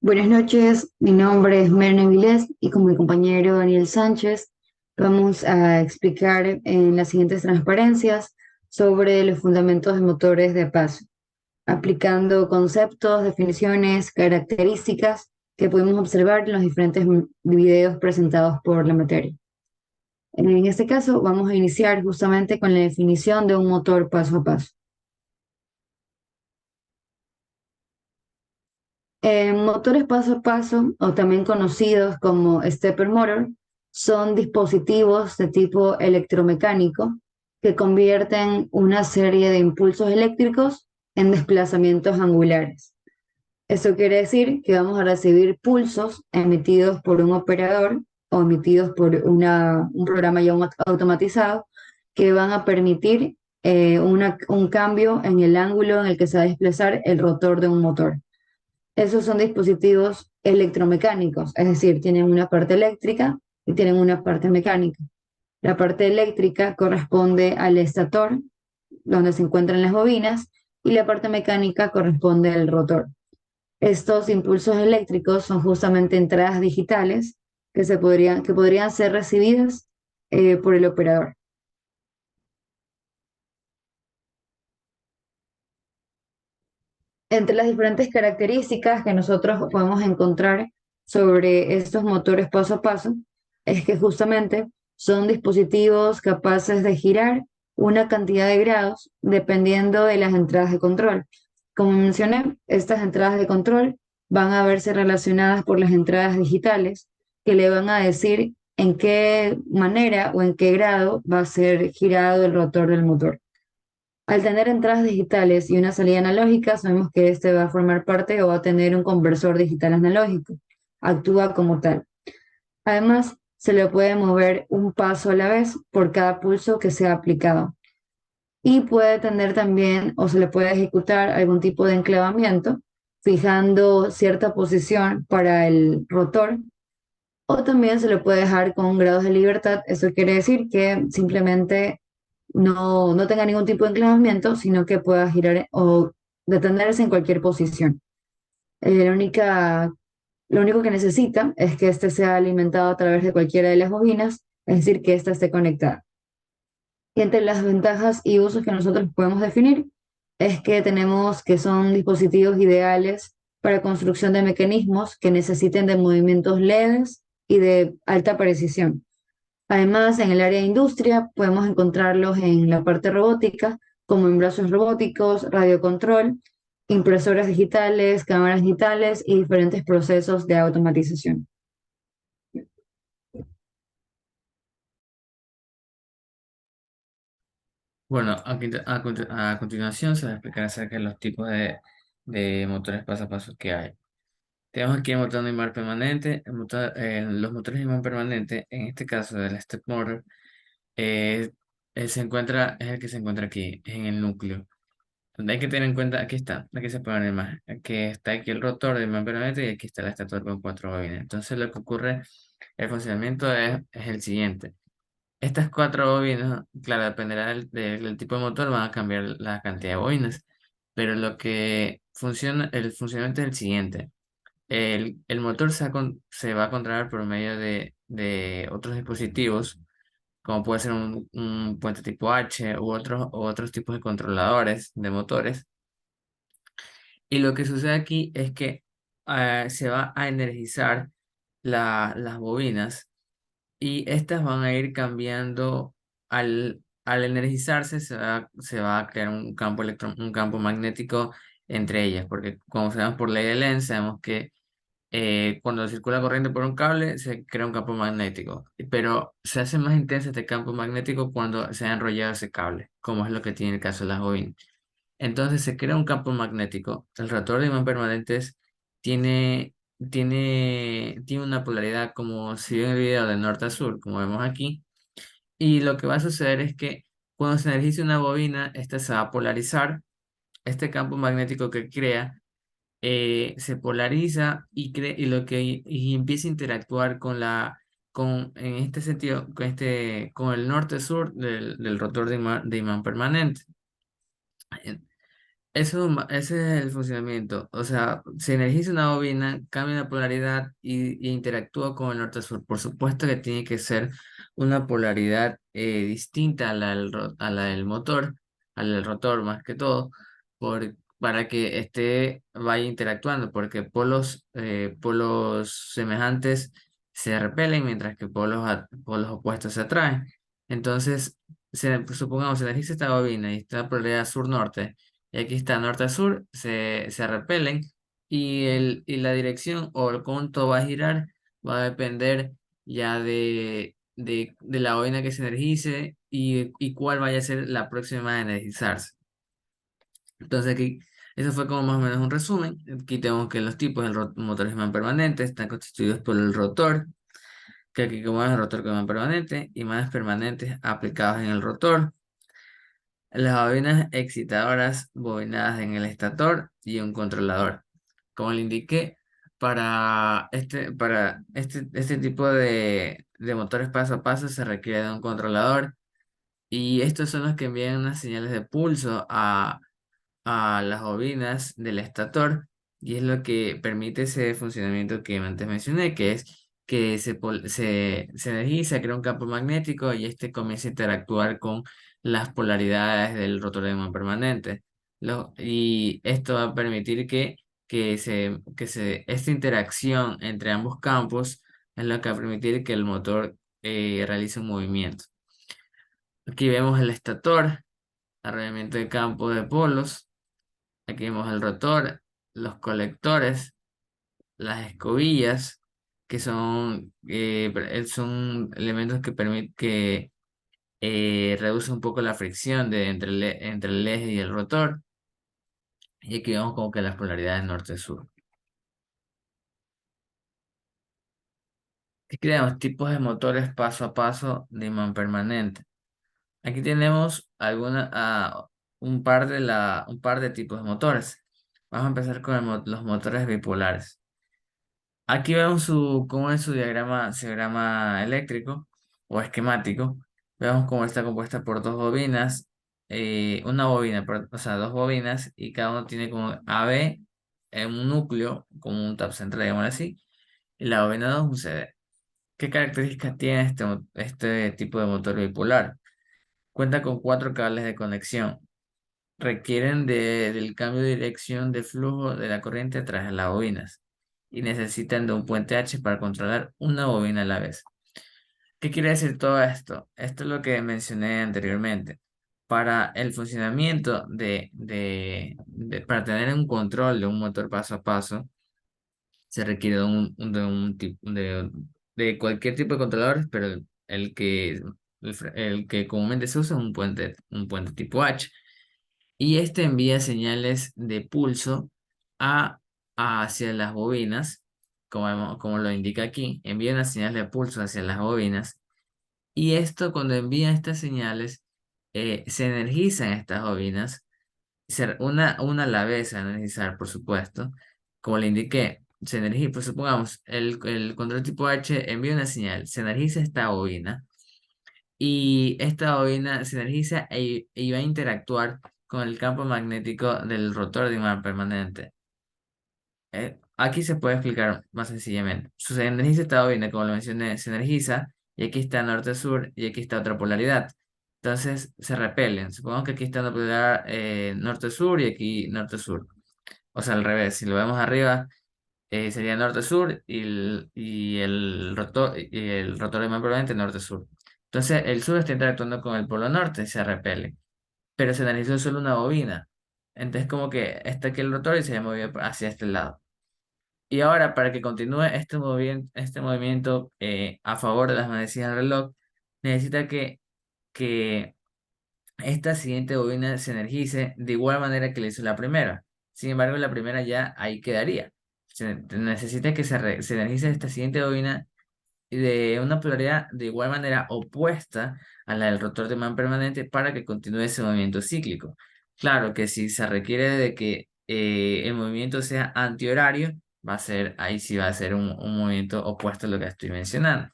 Buenas noches, mi nombre es Merna Vilés y con mi compañero Daniel Sánchez vamos a explicar en las siguientes transparencias sobre los fundamentos de motores de paso, aplicando conceptos, definiciones, características que podemos observar en los diferentes videos presentados por la materia. En este caso vamos a iniciar justamente con la definición de un motor paso a paso. Motores paso a paso, o también conocidos como stepper motor, son dispositivos de tipo electromecánico que convierten una serie de impulsos eléctricos en desplazamientos angulares. Eso quiere decir que vamos a recibir pulsos emitidos por un operador o emitidos por un programa ya automatizado que van a permitir un cambio en el ángulo en el que se va a desplazar el rotor de un motor. Esos son dispositivos electromecánicos, es decir, tienen una parte eléctrica y tienen una parte mecánica. La parte eléctrica corresponde al estator, donde se encuentran las bobinas, y la parte mecánica corresponde al rotor. Estos impulsos eléctricos son justamente entradas digitales que podrían ser recibidas por el operador. Entre las diferentes características que nosotros podemos encontrar sobre estos motores paso a paso, es que justamente son dispositivos capaces de girar una cantidad de grados dependiendo de las entradas de control. Como mencioné, estas entradas de control van a verse relacionadas por las entradas digitales que le van a decir en qué manera o en qué grado va a ser girado el rotor del motor. Al tener entradas digitales y una salida analógica, sabemos que este va a formar parte o va a tener un conversor digital analógico. Actúa como tal. Además, se le puede mover un paso a la vez por cada pulso que sea aplicado. Y puede tener también o se le puede ejecutar algún tipo de enclavamiento, fijando cierta posición para el rotor. O también se le puede dejar con grados de libertad. Eso quiere decir que simplemente no tenga ningún tipo de enclavamiento, sino que pueda girar o detenerse en cualquier posición. La única, lo único que necesita es que éste sea alimentado a través de cualquiera de las bobinas, es decir, que ésta esté conectada. Y entre las ventajas y usos que nosotros podemos definir es que tenemos que son dispositivos ideales para construcción de mecanismos que necesiten de movimientos leves y de alta precisión. Además, en el área de industria podemos encontrarlos en la parte robótica, como en brazos robóticos, radiocontrol, impresoras digitales, cámaras digitales y diferentes procesos de automatización. Bueno, a continuación se va a explicar acerca de los tipos de motores paso a paso que hay. Tenemos aquí el motor de imán permanente. Los motores de imán permanente, en este caso del step motor, eh, es el que se encuentra aquí, en el núcleo. Donde hay que tener en cuenta, aquí se puede ver más, que está aquí el rotor de imán permanente y aquí está el estator con cuatro bobinas. Entonces lo que ocurre, el funcionamiento es el siguiente. Estas cuatro bobinas, claro, dependerá del tipo de motor, van a cambiar la cantidad de bobinas. Pero el funcionamiento es el siguiente. El motor se va a controlar por medio de otros dispositivos, como puede ser un puente tipo H u otros tipos de controladores de motores. Y lo que sucede aquí es que se va a energizar las bobinas y estas van a ir cambiando al energizarse, se va a crear un campo magnético entre ellas, porque como sabemos por ley de Lenz, sabemos que cuando circula corriente por un cable se crea un campo magnético, pero se hace más intenso este campo magnético cuando se ha enrollado ese cable, como es lo que tiene el caso de las bobinas. Entonces se crea un campo magnético. El rotor de imán permanentes tiene una polaridad como si ve en el video de norte a sur, como vemos aquí. Y lo que va a suceder es que cuando se energice una bobina, esta se va a polarizar. Este campo magnético que crea se polariza y empieza a interactuar en este sentido, con el norte-sur del rotor de imán permanente. Ese es el funcionamiento. O sea, se energiza una bobina, cambia la polaridad y interactúa con el norte-sur. Por supuesto que tiene que ser una polaridad distinta a la del motor, a la del rotor más que todo, para que vaya interactuando, porque polos semejantes se repelen, mientras que polos opuestos se atraen. Entonces, supongamos, se energiza esta bobina y esta polaridad sur-norte y aquí está norte-sur, se repelen y la dirección o el cuánto va a girar va a depender ya de la bobina que se energice y cuál vaya a ser la próxima a energizarse. Entonces aquí, eso fue como más o menos un resumen. Aquí tenemos que los tipos del motor imán permanente están constituidos por el rotor, que aquí como es el rotor con imán permanente, imanes permanentes aplicados en el rotor. Las bobinas excitadoras bobinadas en el estator y un controlador. Como le indiqué, este tipo de motores paso a paso se requiere de un controlador y estos son los que envían unas señales de pulso a las bobinas del estator y es lo que permite ese funcionamiento que antes mencioné, que es que se energiza, crea un campo magnético y este comienza a interactuar con las polaridades del rotor de imán permanente. Y esto va a permitir esta interacción entre ambos campos es lo que va a permitir que el motor realice un movimiento. Aquí vemos el estator, arrolamiento de campo de polos. Aquí vemos el rotor, los colectores, las escobillas, que son elementos que permiten que reduce un poco la fricción entre el eje y el rotor. Y aquí vemos como que las polaridades norte-sur. Aquí tenemos tipos de motores paso a paso de imán permanente. Aquí tenemos un par de tipos de motores. Vamos a empezar con los motores bipolares. Aquí vemos cómo es su diagrama eléctrico o esquemático. Vemos cómo está compuesta por dos bobinas, una bobina, o sea, dos bobinas, y cada uno tiene como AB en un núcleo, como un tap central, digamos así, y la bobina 2 un CD. ¿Qué características tiene este tipo de motor bipolar? Cuenta con cuatro cables de conexión. Requieren del cambio de dirección de flujo de la corriente tras las bobinas y necesitan de un puente H para controlar una bobina a la vez. ¿Qué quiere decir todo esto? Esto es lo que mencioné anteriormente. Para el funcionamiento para tener un control de un motor paso a paso, se requiere de cualquier tipo de controladores, pero el que comúnmente se usa es un puente tipo H y este envía señales de pulso a, hacia las bobinas, como lo indica aquí, envía una señal de pulso hacia las bobinas y esto cuando envía estas señales se energizan estas bobinas, una a la vez a energizar, por supuesto, como le indiqué. Se energiza, pues supongamos, el control tipo H envía una señal, se energiza esta bobina y esta bobina se energiza y va a interactuar con el campo magnético del rotor de imán permanente. Aquí se puede explicar más sencillamente. Se energiza esta bobina, como lo mencioné, se energiza y aquí está norte-sur y aquí está otra polaridad. Entonces se repelen. Supongamos que aquí está una polaridad norte-sur y aquí norte-sur. O sea, al revés. Si lo vemos arriba, sería norte-sur y el rotor de imán permanente norte-sur. Entonces el sur está interactuando con el polo norte y se repele, pero se analizó solo una bobina. Entonces como que está aquí el rotor y se movió hacia este lado. Y ahora para que continúe este movimiento a favor de las manecillas del reloj, necesita que esta siguiente bobina se energice de igual manera que le hizo la primera. Sin embargo, la primera ya ahí quedaría. Necesita que se energice esta siguiente bobina de una polaridad de igual manera opuesta a la del rotor de imán permanente para que continúe ese movimiento cíclico. Claro que si se requiere de que el movimiento sea antihorario, ahí sí va a ser un movimiento opuesto a lo que estoy mencionando.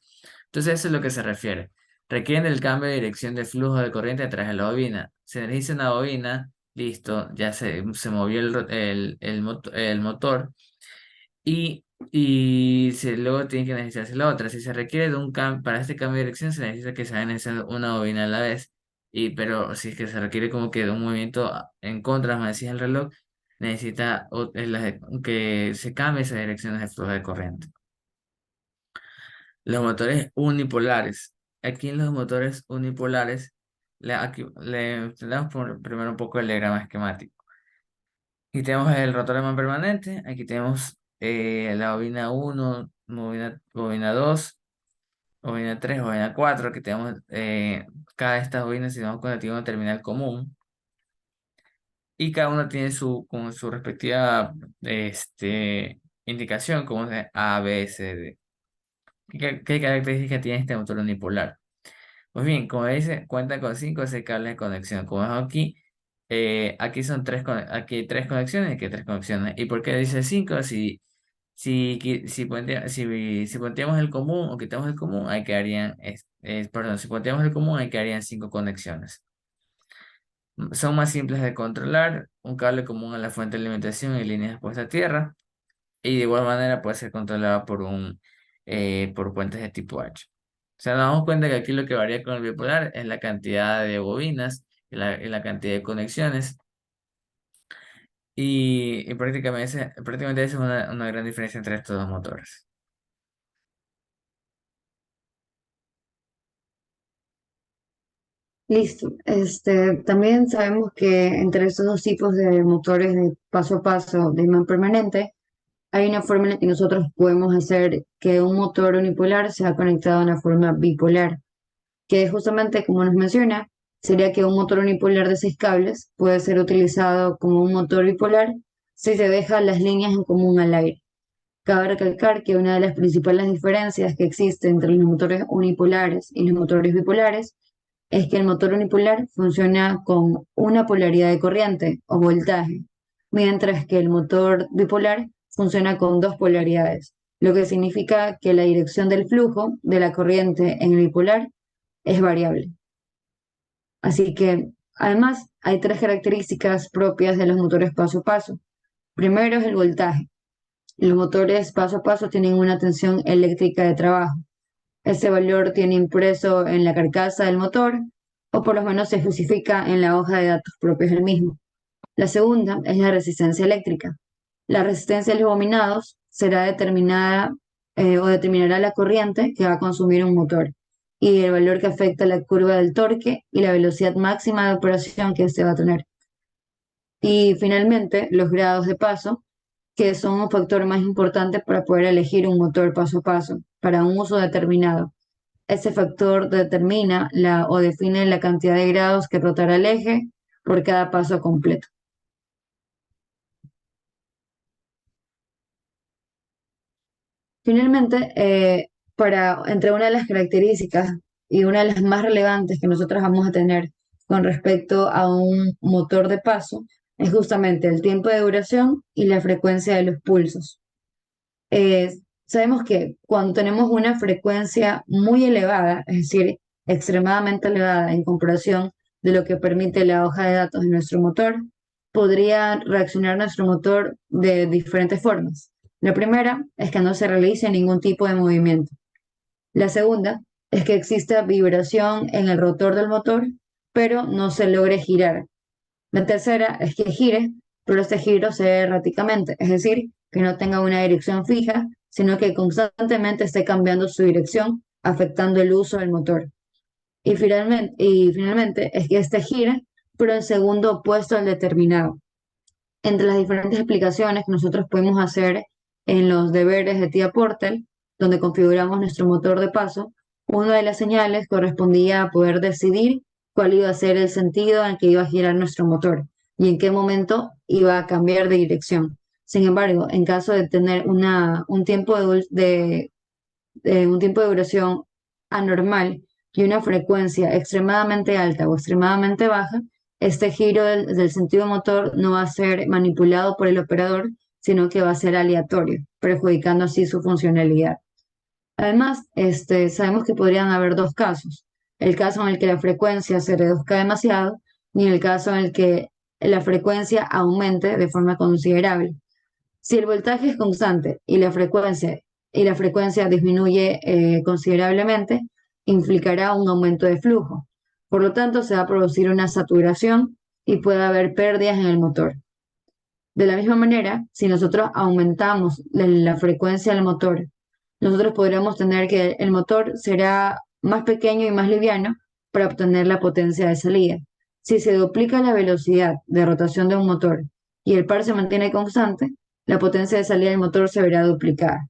Entonces eso es lo que se refiere. Requieren el cambio de dirección de flujo de corriente a través de la bobina. Se energiza una bobina listo, ya se movió el motor y luego tiene que necesitarse la otra. Si se requiere de un cambio, para este cambio de dirección se necesita que se vaya necesitando una bobina a la vez. Pero si es que se requiere como que de un movimiento en contra, como decía el reloj, necesita que se cambie esas direcciones de flujo de corriente. Los motores unipolares. Aquí en los motores unipolares, aquí le tenemos primero un poco el diagrama esquemático. Aquí tenemos el rotor de man permanente, aquí tenemos la bobina 1, bobina 2, bobina 3, bobina 4, que tenemos cada de estas bobinas, si damos cuenta, tiene una terminal común y cada una tiene con su respectiva indicación, como es A, B, C, D. ¿Qué característica tiene este motor unipolar? Pues bien, como dice, cuenta con 5 o 6 cables de conexión. Como vemos aquí, aquí son aquí hay 3 conexiones, aquí hay 3 conexiones. ¿Y por qué dice 5? Si planteamos el común o quitamos el común, ahí quedarían, perdón, si planteamos el común, ahí quedarían 5 conexiones. Son más simples de controlar, un cable común a la fuente de alimentación y líneas expuestas a tierra, y de igual manera puede ser controlado por puentes de tipo H. O sea, nos damos cuenta que aquí lo que varía con el bipolar es la cantidad de bobinas y la cantidad de conexiones, y prácticamente esa es una gran diferencia entre estos dos motores. Listo. También sabemos que entre estos dos tipos de motores de paso a paso de imán permanente, hay una forma en la que nosotros podemos hacer que un motor unipolar sea conectado de una forma bipolar, que justamente como nos menciona, sería que un motor unipolar de 6 cables puede ser utilizado como un motor bipolar si se dejan las líneas en común al aire. Cabe recalcar que una de las principales diferencias que existe entre los motores unipolares y los motores bipolares es que el motor unipolar funciona con una polaridad de corriente o voltaje, mientras que el motor bipolar funciona con dos polaridades, lo que significa que la dirección del flujo de la corriente en el bipolar es variable. Así que, además, hay 3 características propias de los motores paso a paso. Primero es el voltaje. Los motores paso a paso tienen una tensión eléctrica de trabajo. Ese valor tiene impreso en la carcasa del motor, o por lo menos se especifica en la hoja de datos propios del mismo. La segunda es la resistencia eléctrica. La resistencia de los bobinados será determinada o determinará la corriente que va a consumir un motor y el valor que afecta la curva del torque y la velocidad máxima de operación que éste va a tener. Y finalmente, los grados de paso, que son un factor más importante para poder elegir un motor paso a paso para un uso determinado. Ese factor determina o define la cantidad de grados que rotará el eje por cada paso completo. Finalmente, entre una de las características y una de las más relevantes que nosotros vamos a tener con respecto a un motor de paso es justamente el tiempo de duración y la frecuencia de los pulsos. Sabemos que cuando tenemos una frecuencia muy elevada, es decir, extremadamente elevada en comparación de lo que permite la hoja de datos de nuestro motor, podría reaccionar nuestro motor de diferentes formas. La primera es que no se realice ningún tipo de movimiento. La segunda es que exista vibración en el rotor del motor, pero no se logre girar. La tercera es que gire, pero este giro se dé erráticamente, es decir, que no tenga una dirección fija, sino que constantemente esté cambiando su dirección, afectando el uso del motor. Y finalmente es que este gire, pero en segundo opuesto al determinado. Entre las diferentes explicaciones que nosotros podemos hacer en los deberes de tía Portal, donde configuramos nuestro motor de paso, una de las señales correspondía a poder decidir cuál iba a ser el sentido en que iba a girar nuestro motor y en qué momento iba a cambiar de dirección. Sin embargo, en caso de tener un tiempo de duración anormal y una frecuencia extremadamente alta o extremadamente baja, este giro del sentido motor no va a ser manipulado por el operador, sino que va a ser aleatorio, perjudicando así su funcionalidad. Además, sabemos que podrían haber dos casos: el caso en el que la frecuencia se reduzca demasiado y en el caso en el que la frecuencia aumente de forma considerable. Si el voltaje es constante y la frecuencia disminuye considerablemente, implicará un aumento de flujo. Por lo tanto, se va a producir una saturación y puede haber pérdidas en el motor. De la misma manera, si nosotros aumentamos la frecuencia del motor, nosotros podremos tener que el motor será más pequeño y más liviano para obtener la potencia de salida. Si se duplica la velocidad de rotación de un motor y el par se mantiene constante, la potencia de salida del motor se verá duplicada.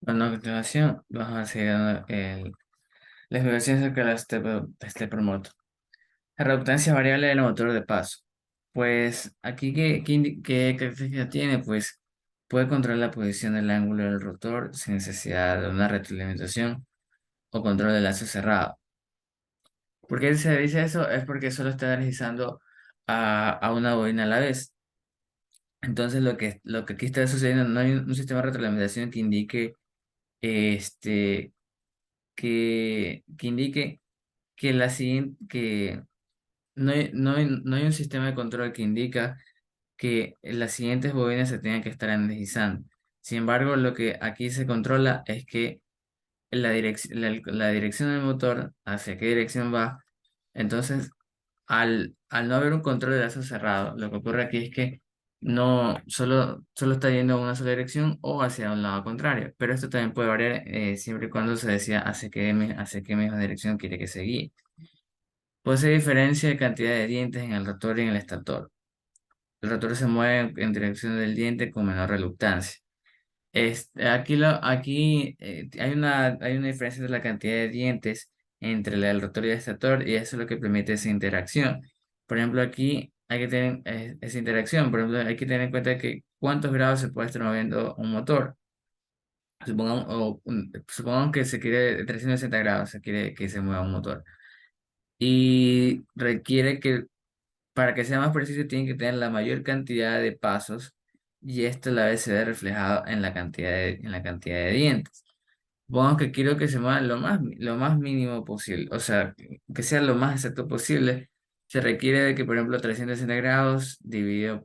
Bueno, a continuación vamos a seguir dando la explicación acerca de stepper motor. La reductancia variable del motor de paso. Pues aquí, ¿qué característica tiene? Pues puede controlar la posición del ángulo del rotor sin necesidad de una retroalimentación o control de lazo cerrado. ¿Por qué se dice eso? Es porque solo está energizando a una bobina a la vez. Entonces, lo que aquí está sucediendo, no hay un sistema de retroalimentación que indique, este, que indique que la siguiente, que no hay un sistema de control que indica que las siguientes bobinas se tengan que estar energizando. Sin embargo, lo que aquí se controla es que la dirección del motor, hacia qué dirección va. Entonces, al no haber un control de lazo cerrado, lo que ocurre aquí es que no solo está yendo en una sola dirección o hacia un lado contrario. Pero esto también puede variar siempre y cuando se decida hacia qué misma dirección quiere que se guíe. Posee diferencia de cantidad de dientes en el rotor y en el estator. El rotor se mueve en dirección del diente con menor reluctancia. Aquí hay una diferencia de la cantidad de dientes entre el rotor y el estator y eso es lo que permite esa interacción. Por ejemplo, aquí hay que tener esa interacción. Por ejemplo, hay que tener en cuenta que cuántos grados se puede estar moviendo un motor. Supongamos que se quiere 360 grados, se quiere que se mueva un motor. Y requiere que para que sea más preciso, tiene que tener la mayor cantidad de pasos y esto a la vez se ve reflejado en la cantidad de dientes. Supongamos que quiero que se mueva lo más mínimo posible, o sea, que sea lo más exacto posible. Se requiere de que, por ejemplo, 360 grados dividido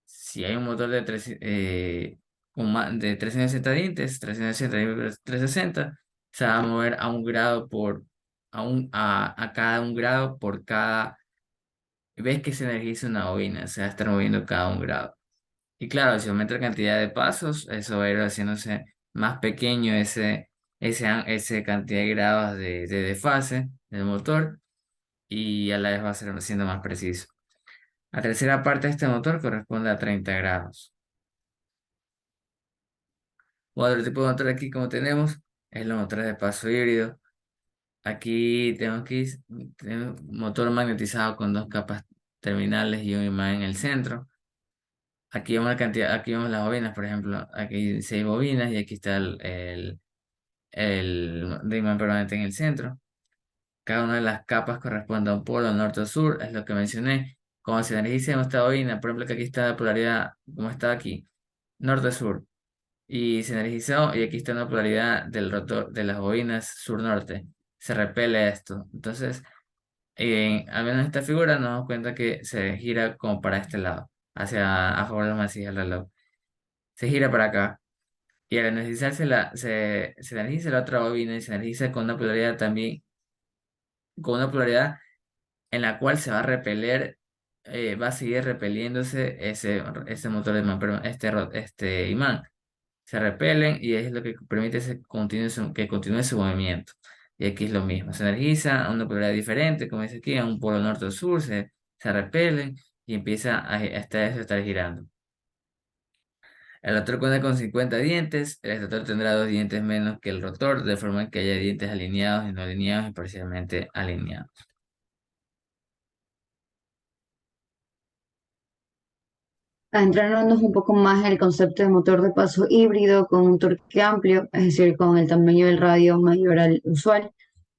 si hay un motor de 360 dientes, 360 dividido por 360, se va a mover a un grado a cada un grado por cada ves que se energiza una bobina, se va a estar moviendo cada un grado. Y claro, si aumenta la cantidad de pasos, eso va a ir haciéndose más pequeño ese cantidad de grados de desfase del motor y a la vez va a ser siendo más preciso. La tercera parte de este motor corresponde a 30 grados. Otro tipo de motor aquí como tenemos es los motores de paso híbrido. Aquí tenemos un motor magnetizado con dos capas terminales y un imán en el centro. Aquí vemos las bobinas, por ejemplo, aquí hay 6 bobinas y aquí está el imán permanente en el centro. Cada una de las capas corresponde a un polo norte o sur, es lo que mencioné. Como se energiza en esta bobina, por ejemplo, que aquí está la polaridad, como está aquí, norte-sur, y se energizó, y aquí está la polaridad del rotor de las bobinas sur-norte. Se repele esto. Entonces, al menos en esta figura nos damos cuenta que se gira como para este lado, a favor de la masilla del reloj. Se gira para acá. Y al energizarse se energiza la otra bobina y se energiza con una polaridad en la cual se va a repeler, va a seguir repeliéndose ese motor de imán, perdón, este imán. Se repelen y es lo que permite que continúe su movimiento. Y aquí es lo mismo, se energiza a una polaridad diferente, como dice aquí, a un polo norte o sur, se repelen y empieza hasta eso estar girando. El rotor cuenta con 50 dientes, el estator tendrá 2 dientes menos que el rotor, de forma que haya dientes alineados y no alineados y parcialmente alineados. Adentrándonos un poco más en el concepto de motor de paso híbrido con un torque amplio, es decir, con el tamaño del radio mayor al usual,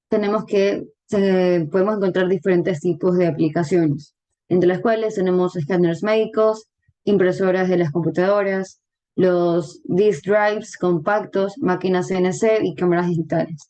tenemos que podemos encontrar diferentes tipos de aplicaciones, entre las cuales tenemos escáneres médicos, impresoras de las computadoras, los disk drives compactos, máquinas CNC y cámaras digitales.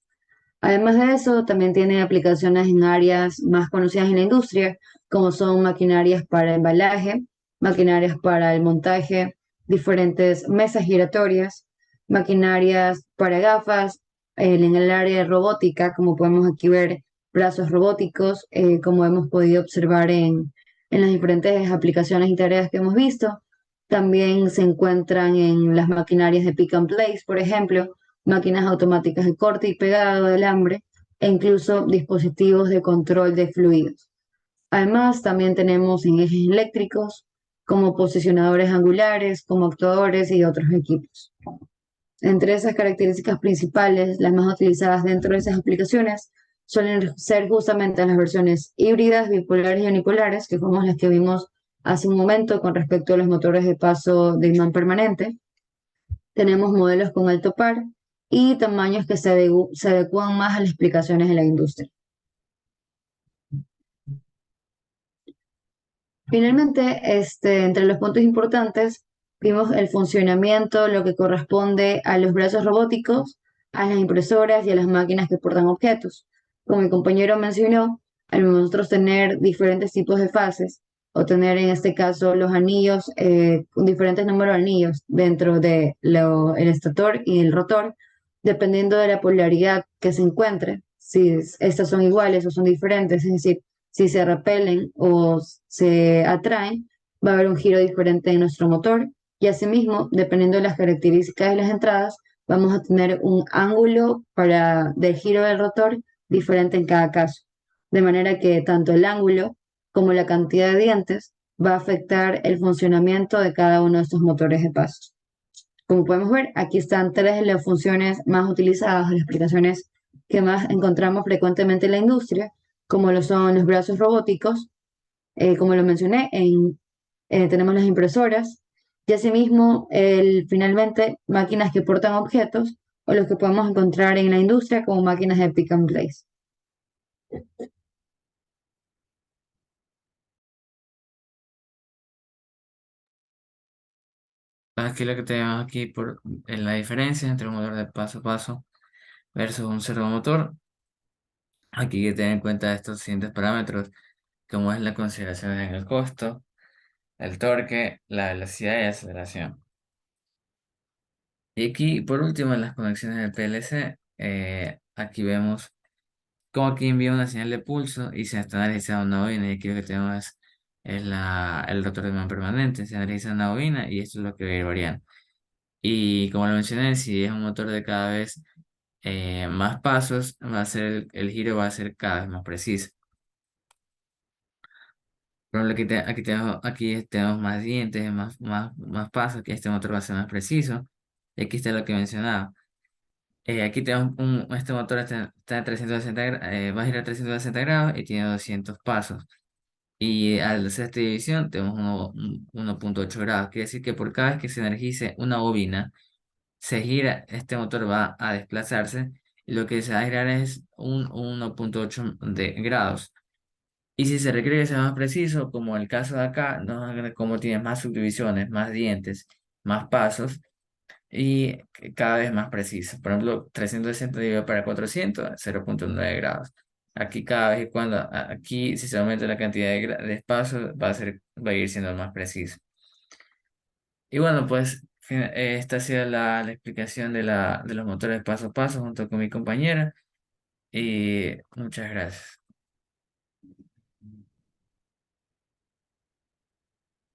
Además de eso, también tiene aplicaciones en áreas más conocidas en la industria, como son maquinarias para embalaje, maquinarias para el montaje, diferentes mesas giratorias, maquinarias para gafas, en el área de robótica, como podemos aquí ver, brazos robóticos, como hemos podido observar en las diferentes aplicaciones y tareas que hemos visto. También se encuentran en las maquinarias de pick and place, por ejemplo, máquinas automáticas de corte y pegado de alambre e incluso dispositivos de control de fluidos. Además, también tenemos en ejes eléctricos como posicionadores angulares, como actuadores y otros equipos. Entre esas características principales, las más utilizadas dentro de esas aplicaciones suelen ser justamente las versiones híbridas, bipolares y unipolares, que fuimos las que vimos hace un momento con respecto a los motores de paso de imán permanente. Tenemos modelos con alto par y tamaños que se adecúan más a las explicaciones de la industria. Finalmente, entre los puntos importantes, vimos el funcionamiento, lo que corresponde a los brazos robóticos, a las impresoras y a las máquinas que portan objetos. Como mi compañero mencionó, al nosotros tener diferentes tipos de fases, o tener en este caso los anillos, un diferentes números de anillos dentro de el estator y el rotor, dependiendo de la polaridad que se encuentre, si estas son iguales o son diferentes, es decir, si se repelen o se atraen, va a haber un giro diferente en nuestro motor y asimismo, dependiendo de las características de las entradas, vamos a tener un ángulo del giro del rotor diferente en cada caso. De manera que tanto el ángulo como la cantidad de dientes va a afectar el funcionamiento de cada uno de estos motores de paso. Como podemos ver, aquí están tres de las funciones más utilizadas, las aplicaciones que más encontramos frecuentemente en la industria, como lo son los brazos robóticos, como lo mencioné, tenemos las impresoras y asimismo, finalmente, máquinas que portan objetos o los que podemos encontrar en la industria como máquinas de pick and place. Aquí lo que tenemos aquí en la diferencia entre un motor de paso a paso versus un servomotor. Aquí hay que tener en cuenta estos siguientes parámetros, como es la consideración en el costo, el torque, la velocidad y aceleración. Y aquí, por último, en las conexiones del PLC, aquí vemos cómo aquí envía una señal de pulso y se está analizando una bobina. Y aquí lo que tenemos es el rotor de imán permanente. Se analiza una bobina y esto es lo que va a ir variando. Y como lo mencioné, si es un motor de cada vez más pasos, va a ser el giro va a ser cada vez más preciso. Por ejemplo, aquí tenemos más dientes, más pasos, que este motor va a ser más preciso. Y aquí está lo que mencionaba. Aquí tenemos este motor está en 360 va a girar 360 grados y tiene 200 pasos. Y al hacer esta división tenemos 1.8 grados. Quiere decir que por cada vez que se energice una bobina, se gira, este motor va a desplazarse y lo que se va a girar es un 1.8 de grados. Y si se requiere que sea más preciso, como el caso de acá, ¿no? Como tiene más subdivisiones, más dientes, más pasos y cada vez más preciso. Por ejemplo, 360 dividido para 400, 0.9 grados. Aquí cada vez y cuando, aquí si se aumenta la cantidad de espacios, va a ir siendo más preciso. Y bueno, pues esta ha sido la explicación de los motores paso a paso junto con mi compañera y muchas gracias.